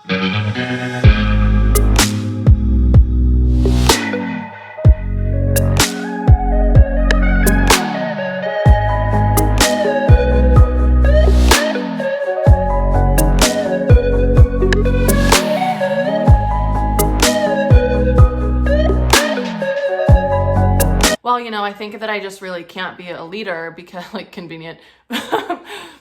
Well, I think that I just really can't be a leader because, like, convenient,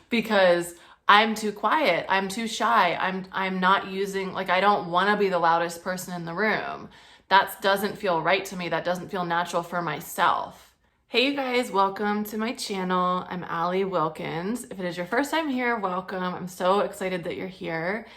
because I'm too quiet. I'm too shy. I'm not using, like, I don't want to be the loudest person in the room. That doesn't feel right to me. That doesn't feel natural for myself. Hey, you guys, welcome to my channel. I'm Allie Wilkins. If it is your first time here, welcome. I'm so excited that you're here.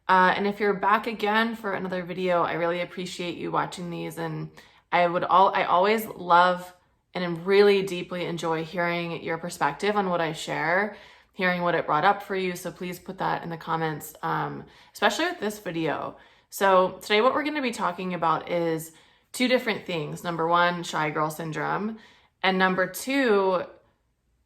And if you're back again for another video, I really appreciate you watching these, and I always love and really deeply enjoy hearing your perspective on what I share, hearing what it brought up for you. So please put that in the comments, especially with this video. So today what we're going to be talking about is two different things. Number one, shy girl syndrome. And number two,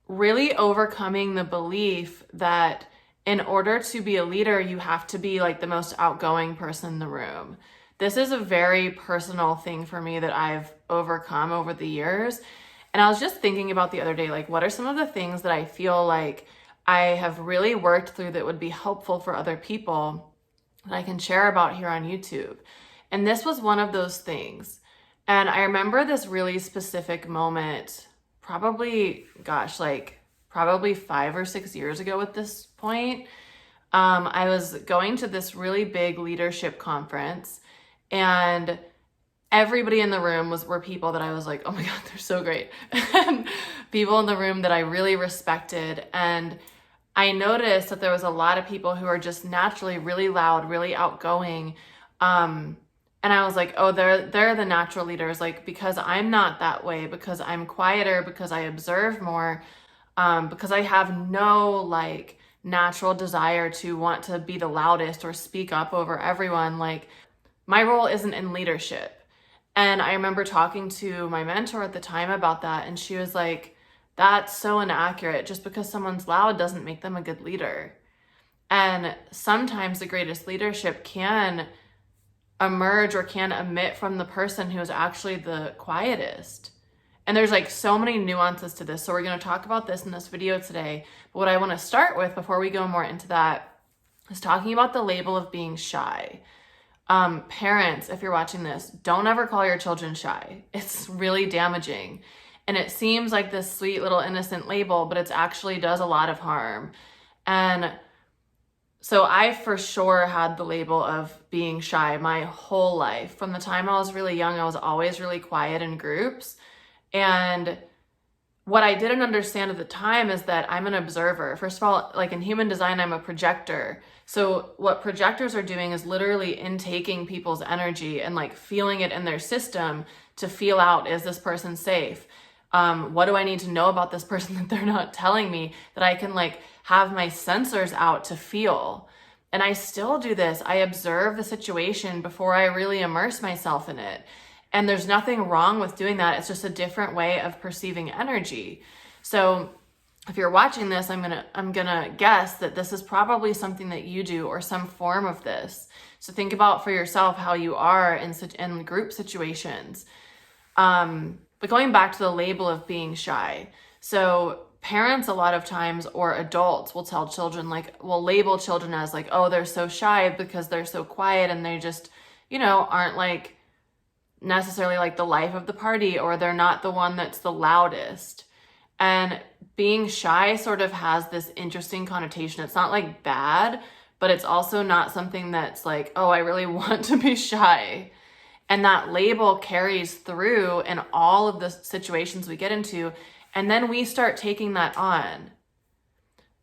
really overcoming the belief that in order to be a leader, you have to be like the most outgoing person in the room. This is a very personal thing for me that I've overcome over the years. And I was just thinking about the other day, like, what are some of the things that I feel like I have really worked through that would be helpful for other people that I can share about here on YouTube? And this was one of those things. And I remember this really specific moment, probably 5 or 6 years ago at this point. I was going to this really big leadership conference, and everybody in the room were people that I was like, oh my God, they're so great. And people in the room that I really respected. And I noticed that there was a lot of people who are just naturally really loud, really outgoing. And I was like, oh, they're the natural leaders, like, because I'm not that way, because I'm quieter, because I observe more, because I have no like natural desire to want to be the loudest or speak up over everyone. Like, my role isn't in leadership. And I remember talking to my mentor at the time about that, and she was like, that's so inaccurate. Just because someone's loud doesn't make them a good leader. And sometimes the greatest leadership can emerge or can emit from the person who is actually the quietest. And there's like so many nuances to this. So we're going to talk about this in this video today. But what I want to start with before we go more into that is talking about the label of being shy. Parents, if you're watching this, don't ever call your children shy. It's really damaging. And it seems like this sweet little innocent label, but it actually does a lot of harm. And so I for sure had the label of being shy my whole life. From the time I was really young, I was always really quiet in groups. And what I didn't understand at the time is that I'm an observer. First of all, like in human design, I'm a projector. So what projectors are doing is literally intaking people's energy and like feeling it in their system to feel out, is this person safe? What do I need to know about this person that they're not telling me, that I can like have my sensors out to feel? And I still do this. I observe the situation before I really immerse myself in it. And there's nothing wrong with doing that. It's just a different way of perceiving energy. So if you're watching this, I'm gonna guess that this is probably something that you do, or some form of this. So think about for yourself how you are in group situations. But going back to the label of being shy. So parents a lot of times, or adults, will tell children, like, will label children as like, oh, they're so shy because they're so quiet and they just, aren't like necessarily like the life of the party, or they're not the one that's the loudest. And being shy sort of has this interesting connotation. It's not like bad, but it's also not something that's like, oh, I really want to be shy. And that label carries through in all of the situations we get into. And then we start taking that on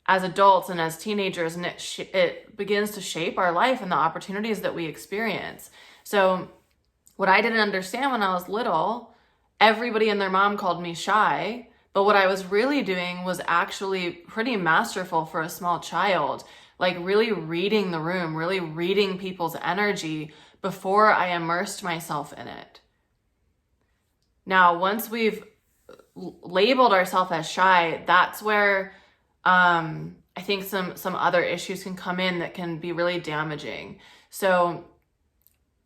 as adults and as teenagers, and it begins to shape our life and the opportunities that we experience. So what I didn't understand when I was little, everybody and their mom called me shy. But what I was really doing was actually pretty masterful for a small child, like really reading the room, really reading people's energy before I immersed myself in it. Now, once we've labeled ourselves as shy, that's where I think some other issues can come in that can be really damaging. So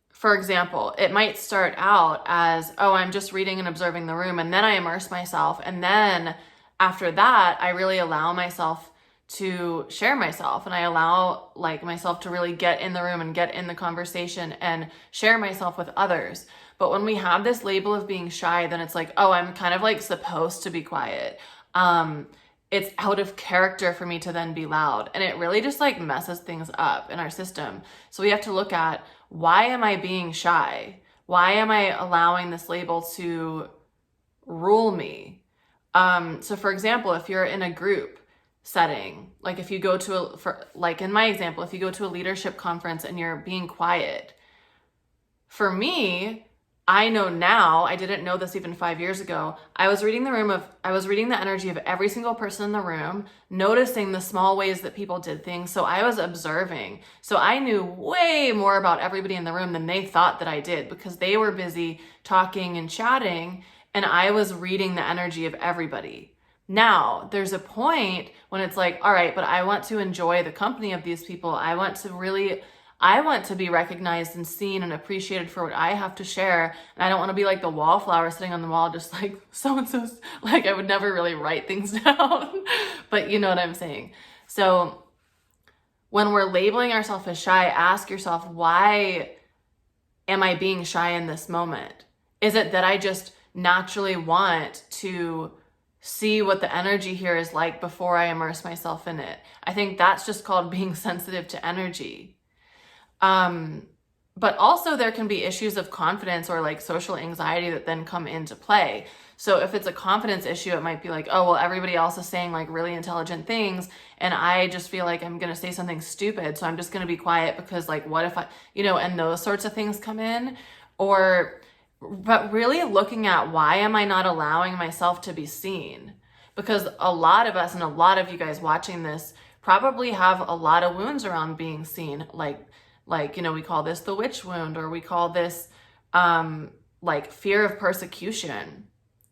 for example, it might start out as, oh, I'm just reading and observing the room, and then I immerse myself, and then after that, I really allow myself to share myself, and I allow like myself to really get in the room and get in the conversation and share myself with others. But when we have this label of being shy, then it's like, oh, I'm kind of like supposed to be quiet. It's out of character for me to then be loud. And it really just like messes things up in our system. So we have to look at, why am I being shy? Why am I allowing this label to rule me? So for example, if you're in a group setting, like if you go to like in my example, if you go to a leadership conference and you're being quiet, for me, I know now, I didn't know this even 5 years ago. I was reading the energy of every single person in the room, noticing the small ways that people did things. So I was observing. So I knew way more about everybody in the room than they thought that I did, because they were busy talking and chatting, and I was reading the energy of everybody. Now, there's a point when it's like, all right, but I want to enjoy the company of these people. I want to be recognized and seen and appreciated for what I have to share. And I don't want to be like the wallflower sitting on the wall, just like so-and-so, like I would never really write things down, but you know what I'm saying. So when we're labeling ourselves as shy, ask yourself, why am I being shy in this moment? Is it that I just naturally want to see what the energy here is like before I immerse myself in it? I think that's just called being sensitive to energy. But also there can be issues of confidence or like social anxiety that then come into play. So if it's a confidence issue, it might be like, oh, well, everybody else is saying like really intelligent things, and I just feel like I'm going to say something stupid. So I'm just going to be quiet because like, what if I, and those sorts of things come in. But really looking at, why am I not allowing myself to be seen? Because a lot of us, and a lot of you guys watching this, probably have a lot of wounds around being seen. Like, we call this the witch wound, or we call this, like fear of persecution,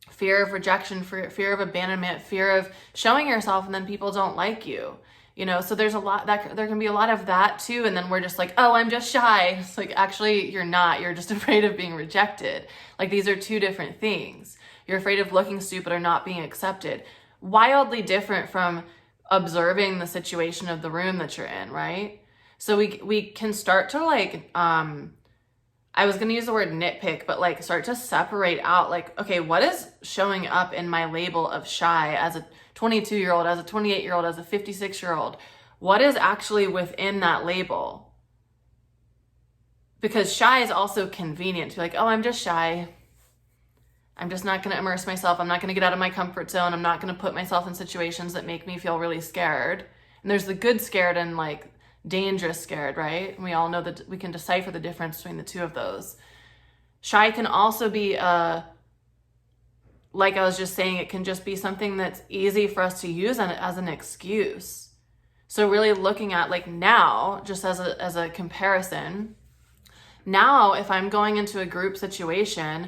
fear of rejection, fear of abandonment, fear of showing yourself and then people don't like you, so there's a lot that there can be a lot of that too. And then we're just like, oh, I'm just shy. It's like, actually, you're not, you're just afraid of being rejected. Like, these are two different things. You're afraid of looking stupid or not being accepted. Wildly different from observing the situation of the room that you're in, right? So we can start to like, I was going to use the word nitpick, but like start to separate out like, okay, what is showing up in my label of shy as a 22-year-old, as a 28-year-old, as a 56-year-old? What is actually within that label? Because shy is also convenient to be like, oh, I'm just shy. I'm just not going to immerse myself. I'm not going to get out of my comfort zone. I'm not going to put myself in situations that make me feel really scared. And there's the good scared and like dangerous scared, right? And we all know that we can decipher the difference between the two of those. Shy can also be like I was just saying, it can just be something that's easy for us to use as an excuse. So really looking at like now, just as a comparison, now if I'm going into a group situation,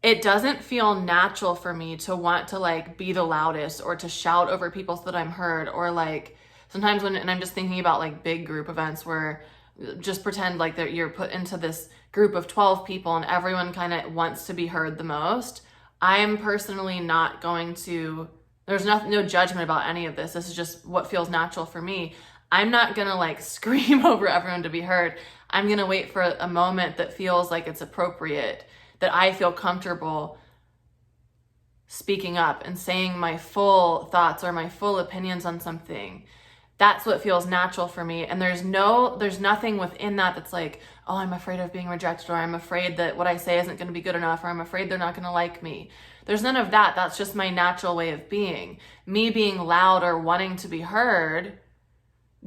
it doesn't feel natural for me to want to like be the loudest or to shout over people so that I'm heard, or like sometimes and I'm just thinking about like big group events where just pretend like that you're put into this group of 12 people and everyone kind of wants to be heard the most. I'm personally not going to, there's no judgment about any of this. This is just what feels natural for me. I'm not going to like scream over everyone to be heard. I'm going to wait for a moment that feels like it's appropriate, that I feel comfortable speaking up and saying my full thoughts or my full opinions on something. That's what feels natural for me. And there's nothing within that that's like, oh, I'm afraid of being rejected, or I'm afraid that what I say isn't going to be good enough, or I'm afraid they're not going to like me. There's none of that. That's just my natural way of being. Me being loud or wanting to be heard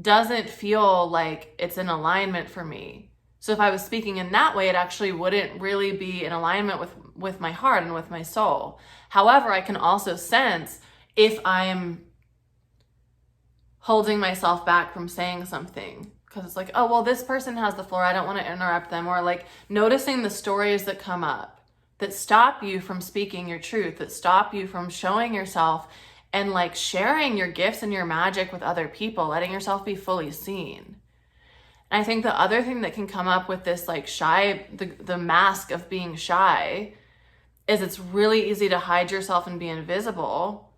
doesn't feel like it's in alignment for me. So if I was speaking in that way, it actually wouldn't really be in alignment with my heart and with my soul. However, I can also sense if I'm holding myself back from saying something, because it's like, oh, well, this person has the floor, I don't want to interrupt them, or like noticing the stories that come up that stop you from speaking your truth, that stop you from showing yourself and like sharing your gifts and your magic with other people, letting yourself be fully seen. And I think the other thing that can come up with this like shy, the mask of being shy, is it's really easy to hide yourself and be invisible.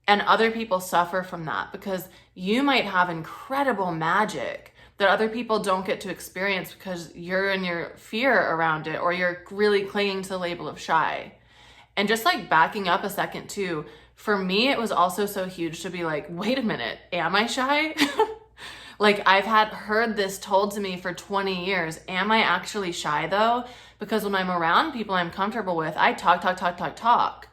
And other people suffer from that because you might have incredible magic that other people don't get to experience because you're in your fear around it, or you're really clinging to the label of shy. And just like backing up a second too, for me, it was also so huge to be like, wait a minute, am I shy? Like I've heard this told to me for 20 years. Am I actually shy though? Because when I'm around people I'm comfortable with, I talk.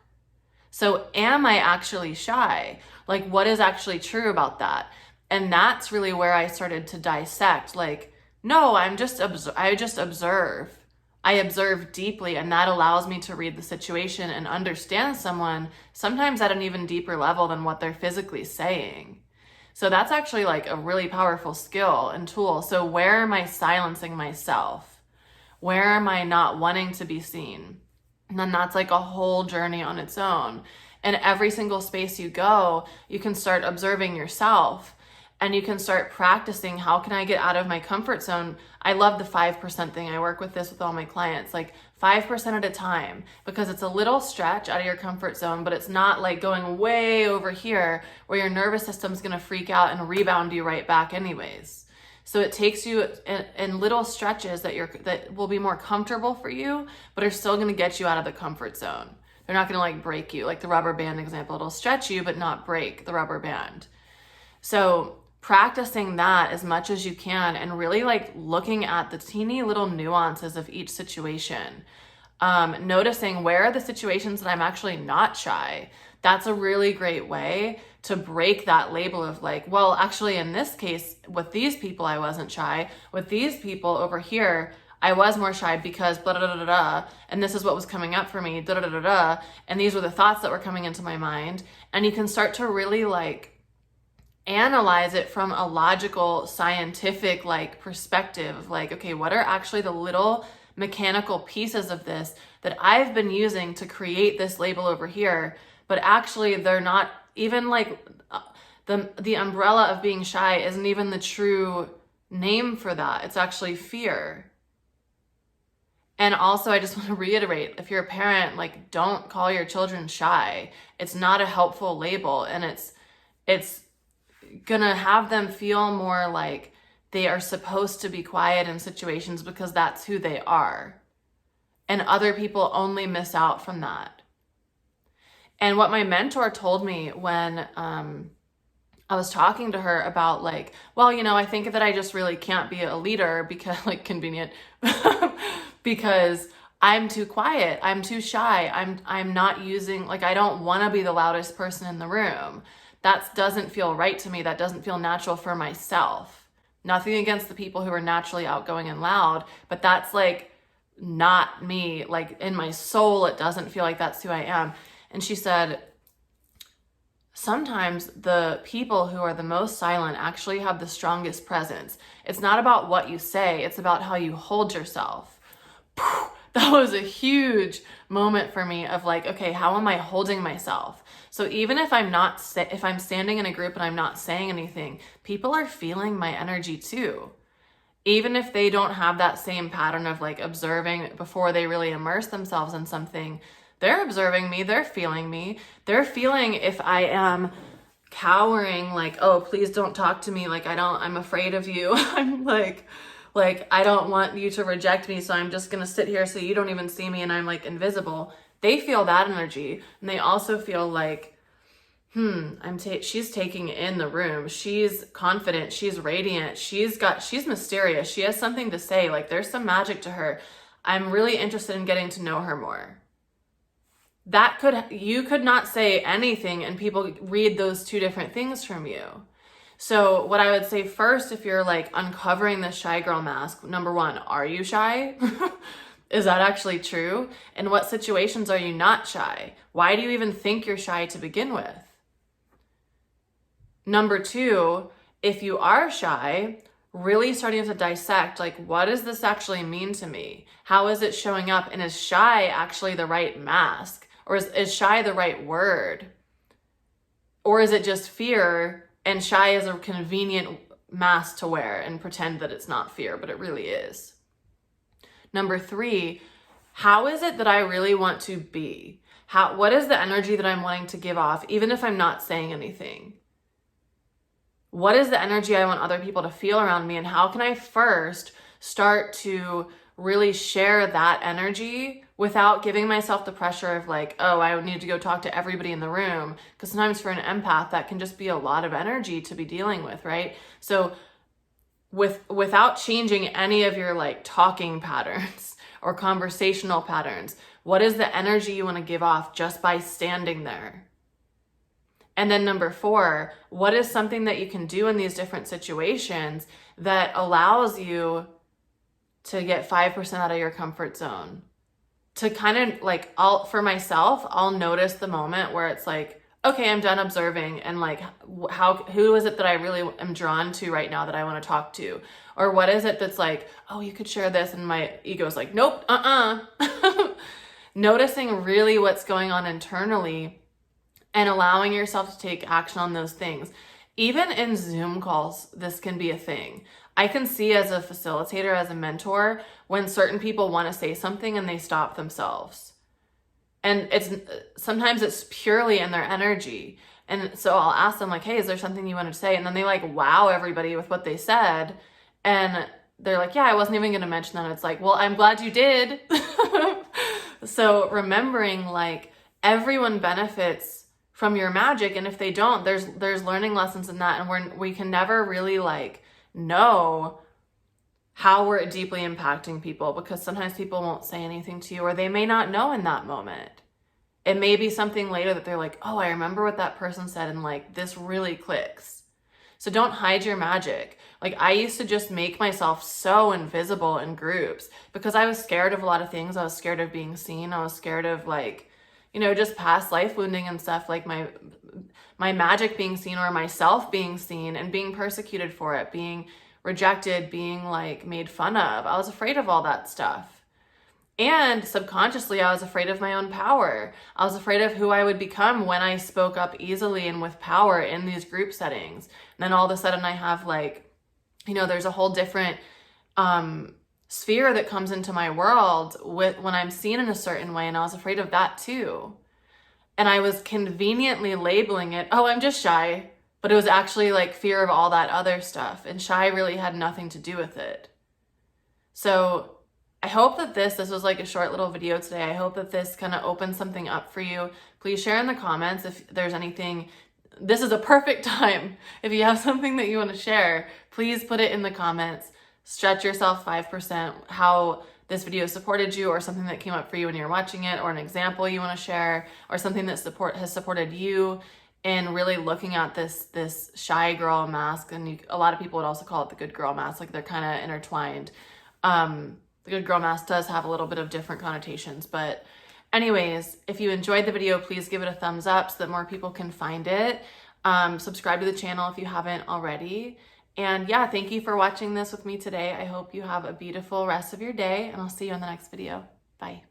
So am I actually shy? Like what is actually true about that? And that's really where I started to dissect. Like, no, I just observe. I observe deeply, and that allows me to read the situation and understand someone sometimes at an even deeper level than what they're physically saying. So that's actually like a really powerful skill and tool. So where am I silencing myself? Where am I not wanting to be seen? And then that's like a whole journey on its own. And every single space you go, you can start observing yourself, and you can start practicing, how can I get out of my comfort zone? I love the 5% thing. I work with this with all my clients, like 5% at a time, because it's a little stretch out of your comfort zone, but it's not like going way over here where your nervous system's gonna freak out and rebound you right back anyways. So it takes you in little stretches that will be more comfortable for you, but are still gonna get you out of the comfort zone. They're not gonna like break you, like the rubber band example. It'll stretch you, but not break the rubber band. So practicing that as much as you can, and really like looking at the teeny little nuances of each situation. Noticing where are the situations that I'm actually not shy. That's a really great way to break that label of like, well, actually in this case, with these people, I wasn't shy. With these people over here, I was more shy because blah, blah, blah, blah, and this is what was coming up for me, da, da, da, da, and these were the thoughts that were coming into my mind. And you can start to really like analyze it from a logical, scientific like perspective of like, okay, what are actually the little mechanical pieces of this that I've been using to create this label over here, but actually they're not even like the umbrella of being shy isn't even the true name for that. It's actually fear. And also, I just want to reiterate, if you're a parent, like, don't call your children shy. It's not a helpful label, and it's gonna have them feel more like they are supposed to be quiet in situations because that's who they are. And other people only miss out from that. And what my mentor told me when I was talking to her about like, well, you know, I think that I just really can't be a leader because like convenient because I'm too quiet, I'm too shy, I'm not using, like, I don't want to be the loudest person in the room. That doesn't feel right to me. That doesn't feel natural for myself. Nothing against the people who are naturally outgoing and loud, but that's like not me. Like in my soul, it doesn't feel like that's who I am. And she said, sometimes the people who are the most silent actually have the strongest presence. It's not about what you say, it's about how you hold yourself. That was a huge moment for me of like, okay, how am I holding myself? So even if if I'm standing in a group and I'm not saying anything, people are feeling my energy too. Even if they don't have that same pattern of like observing before they really immerse themselves in something, they're observing me, they're feeling me. They're feeling if I am cowering, like, oh, please don't talk to me. Like, I'm afraid of you. I'm like, I don't want you to reject me, so I'm just gonna sit here so you don't even see me and I'm like invisible. They feel that energy, and they also feel like, she's taking in the room. She's confident, she's radiant, she's mysterious, she has something to say, like there's some magic to her. I'm really interested in getting to know her more. You could not say anything and people read those two different things from you. So what I would say first, if you're like uncovering the shy girl mask, number one, are you shy? Is that actually true? In what situations are you not shy? Why do you even think you're shy to begin with? Number two, if you are shy, really starting to dissect, like, what does this actually mean to me? How is it showing up? And is shy actually the right mask? Or is shy the right word? Or is it just fear and shy is a convenient mask to wear and pretend that it's not fear, but it really is? Number 3, how is it that I really want to be? What is the energy that I'm wanting to give off, even if I'm not saying anything? What is the energy I want other people to feel around me? And how can I first start to really share that energy without giving myself the pressure of like, oh, I need to go talk to everybody in the room? Because sometimes for an empath, that can just be a lot of energy to be dealing with, right? So without changing any of your like talking patterns or conversational patterns, what is the energy you want to give off just by standing there? And then number 4, what is something that you can do in these different situations that allows you to get 5% out of your comfort zone? To kind of like, for myself, I'll notice the moment where it's like, okay, I'm done observing, and like, who is it that I really am drawn to right now that I want to talk to? Or what is it that's like, oh, you could share this, and my ego is like, nope, Noticing really what's going on internally and allowing yourself to take action on those things. Even in Zoom calls, this can be a thing. I can see as a facilitator, as a mentor, when certain people want to say something and they stop themselves. And sometimes it's purely in their energy. And so I'll ask them like, hey, is there something you wanted to say? And then they like wow everybody with what they said. And they're like, yeah, I wasn't even going to mention that. It's like, well, I'm glad you did. So remembering like everyone benefits from your magic. And if they don't, there's learning lessons in that. And we can never really like know how we're deeply impacting people, because sometimes people won't say anything to you, or they may not know in that moment. It may be something later that they're like, oh, I remember what that person said, and like this really clicks. So don't hide your magic. Like I used to just make myself so invisible in groups because I was scared of a lot of things. I was scared of being seen. I was scared of like, just past life wounding and stuff, like my magic being seen, or myself being seen and being persecuted for it, being rejected, being like made fun of. I was afraid of all that stuff. And subconsciously, I was afraid of my own power. I was afraid of who I would become when I spoke up easily and with power in these group settings. And then all of a sudden I have like, there's a whole different sphere that comes into my world when I'm seen in a certain way. And I was afraid of that too. And I was conveniently labeling it, oh, I'm just shy. But it was actually like fear of all that other stuff. And shy really had nothing to do with it. So I hope that this was like a short little video today. I hope that this kind of opens something up for you. Please share in the comments if there's anything. This is a perfect time. If you have something that you want to share, please put it in the comments. Stretch yourself 5%, how this video supported you, or something that came up for you when you're watching it, or an example you want to share, or something that has supported you in really looking at this shy girl mask. And a lot of people would also call it the good girl mask, like they're kind of intertwined. The good girl mask does have a little bit of different connotations, but anyways, if you enjoyed the video, please give it a thumbs up so that more people can find it. Subscribe to the channel if you haven't already. And yeah, thank you for watching this with me today. I hope you have a beautiful rest of your day, and I'll see you in the next video. Bye.